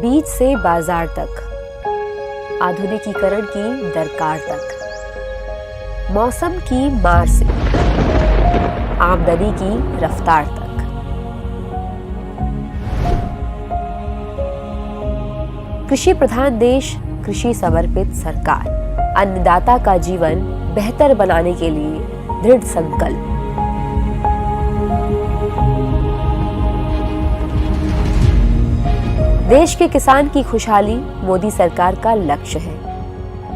बीज से बाजार तक, आधुनिकीकरण की दरकार तक, मौसम की मार से आमदनी की रफ्तार तक। कृषि प्रधान देश, कृषि समर्पित सरकार, अन्नदाता का जीवन बेहतर बनाने के लिए दृढ़ संकल्प। देश के किसान की खुशहाली मोदी सरकार का लक्ष्य है।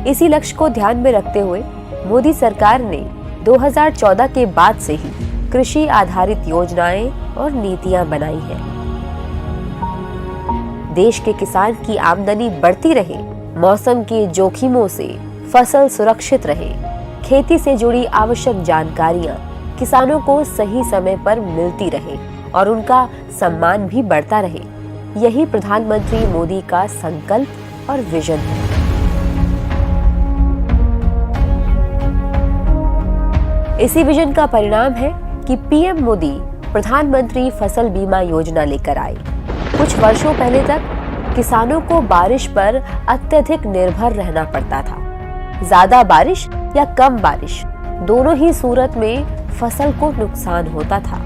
इसी लक्ष्य को ध्यान में रखते हुए मोदी सरकार ने 2014 के बाद से ही कृषि आधारित योजनाएं और नीतियां बनाई हैं। देश के किसान की आमदनी बढ़ती रहे, मौसम के जोखिमों से फसल सुरक्षित रहे, खेती से जुड़ी आवश्यक जानकारियां किसानों को सही समय पर मिलती रहे और उनका सम्मान भी बढ़ता रहे, यही प्रधानमंत्री मोदी का संकल्प और विजन है। इसी विजन का परिणाम है कि पीएम मोदी प्रधानमंत्री फसल बीमा योजना लेकर आए। कुछ वर्षों पहले तक किसानों को बारिश पर अत्यधिक निर्भर रहना पड़ता था। ज्यादा बारिश या कम बारिश, दोनों ही सूरत में फसल को नुकसान होता था।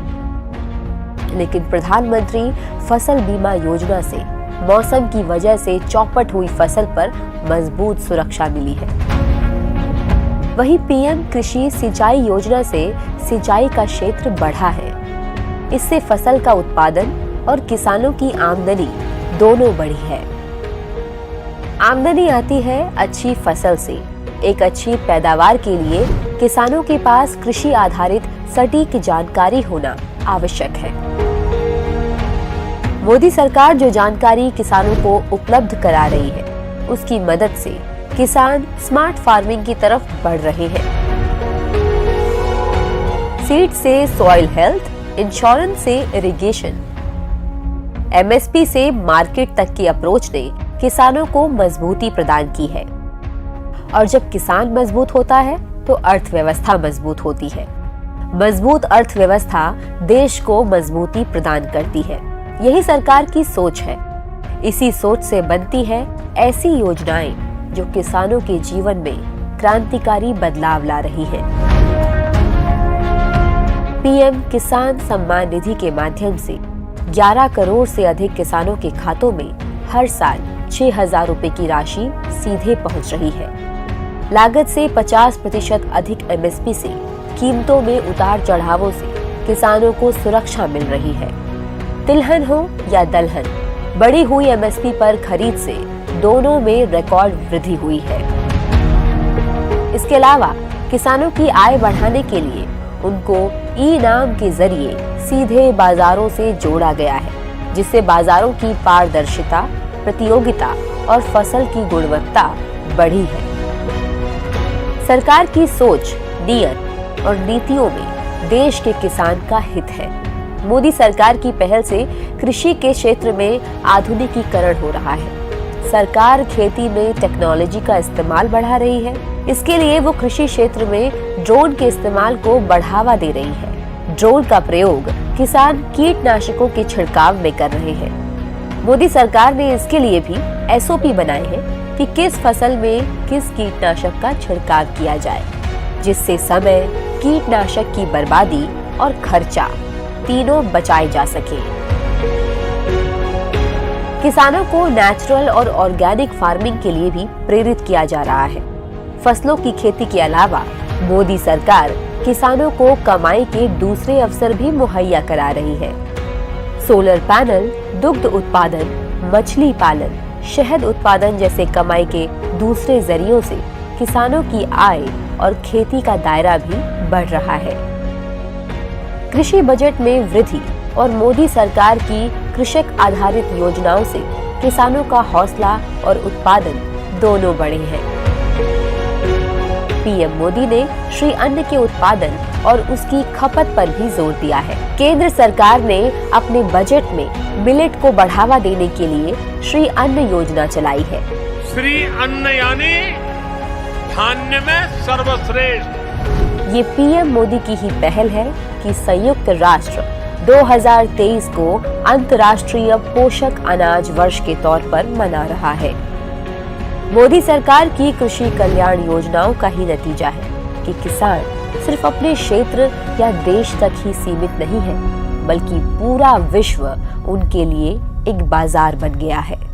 लेकिन प्रधानमंत्री फसल बीमा योजना से मौसम की वजह से चौपट हुई फसल पर मजबूत सुरक्षा मिली है। वहीं पीएम कृषि सिंचाई योजना से सिंचाई का क्षेत्र बढ़ा है। इससे फसल का उत्पादन और किसानों की आमदनी दोनों बढ़ी है। आमदनी आती है अच्छी फसल से। एक अच्छी पैदावार के लिए किसानों के पास कृषि आधारित सटीक जानकारी होना आवश्यक है। मोदी सरकार जो जानकारी किसानों को उपलब्ध करा रही है, उसकी मदद से किसान स्मार्ट फार्मिंग की तरफ बढ़ रहे हैं। सीड से सॉइल हेल्थ, इंश्योरेंस से इरिगेशन, एमएसपी से मार्केट तक की अप्रोच ने किसानों को मजबूती प्रदान की है। और जब किसान मजबूत होता है तो अर्थव्यवस्था मजबूत होती है। मजबूत अर्थव्यवस्था देश को मजबूती प्रदान करती है। यही सरकार की सोच है। इसी सोच से बनती है ऐसी योजनाएं जो किसानों के जीवन में क्रांतिकारी बदलाव ला रही हैं। पीएम किसान सम्मान निधि के माध्यम से 11 करोड़ से अधिक किसानों के खातों में हर साल 6,000 रुपए की राशि सीधे पहुंच रही है। लागत से 50% अधिक एमएसपी से कीमतों में उतार चढ़ावों से किसानों को सुरक्षा मिल रही है। तिलहन हो या दलहन, बढ़ी हुई एमएसपी पर खरीद से दोनों में रिकॉर्ड वृद्धि हुई है। इसके अलावा किसानों की आय बढ़ाने के लिए उनको ई-नाम के जरिए सीधे बाजारों से जोड़ा गया है, जिससे बाजारों की पारदर्शिता, प्रतियोगिता और फसल की गुणवत्ता बढ़ी है। सरकार की सोच, नियत और नीतियों में देश के किसान का हित है। मोदी सरकार की पहल से कृषि के क्षेत्र में आधुनिकीकरण हो रहा है। सरकार खेती में टेक्नोलॉजी का इस्तेमाल बढ़ा रही है। इसके लिए वो कृषि क्षेत्र में ड्रोन के इस्तेमाल को बढ़ावा दे रही है। ड्रोन का प्रयोग किसान कीटनाशकों के छिड़काव में कर रहे हैं। मोदी सरकार ने इसके लिए भी एसओपी बनाए हैं कि किस फसल में किस कीटनाशक का छिड़काव किया जाए, जिससे समय, कीटनाशक की बर्बादी और खर्चा तीनों बचाए जा सके। किसानों को नेचुरल और ऑर्गेनिक फार्मिंग के लिए भी प्रेरित किया जा रहा है। फसलों की खेती के अलावा मोदी सरकार किसानों को कमाई के दूसरे अवसर भी मुहैया करा रही है। सोलर पैनल, दुग्ध उत्पादन, मछली पालन, शहद उत्पादन जैसे कमाई के दूसरे जरियों से किसानों की आय और खेती का दायरा भी बढ़ रहा है। कृषि बजट में वृद्धि और मोदी सरकार की कृषक आधारित योजनाओं से किसानों का हौसला और उत्पादन दोनों बढ़े हैं। पीएम मोदी ने श्री अन्न के उत्पादन और उसकी खपत पर भी जोर दिया है। केंद्र सरकार ने अपने बजट में मिलेट को बढ़ावा देने के लिए श्री अन्न योजना चलाई है। श्री अन्न यानी धान्य में सर्वश्रेष्ठ। ये पीएम मोदी की ही पहल है कि संयुक्त राष्ट्र 2023 को अंतर्राष्ट्रीय पोषक अनाज वर्ष के तौर पर मना रहा है। मोदी सरकार की कृषि कल्याण योजनाओं का ही नतीजा है कि किसान सिर्फ अपने क्षेत्र या देश तक ही सीमित नहीं है, बल्कि पूरा विश्व उनके लिए एक बाजार बन गया है।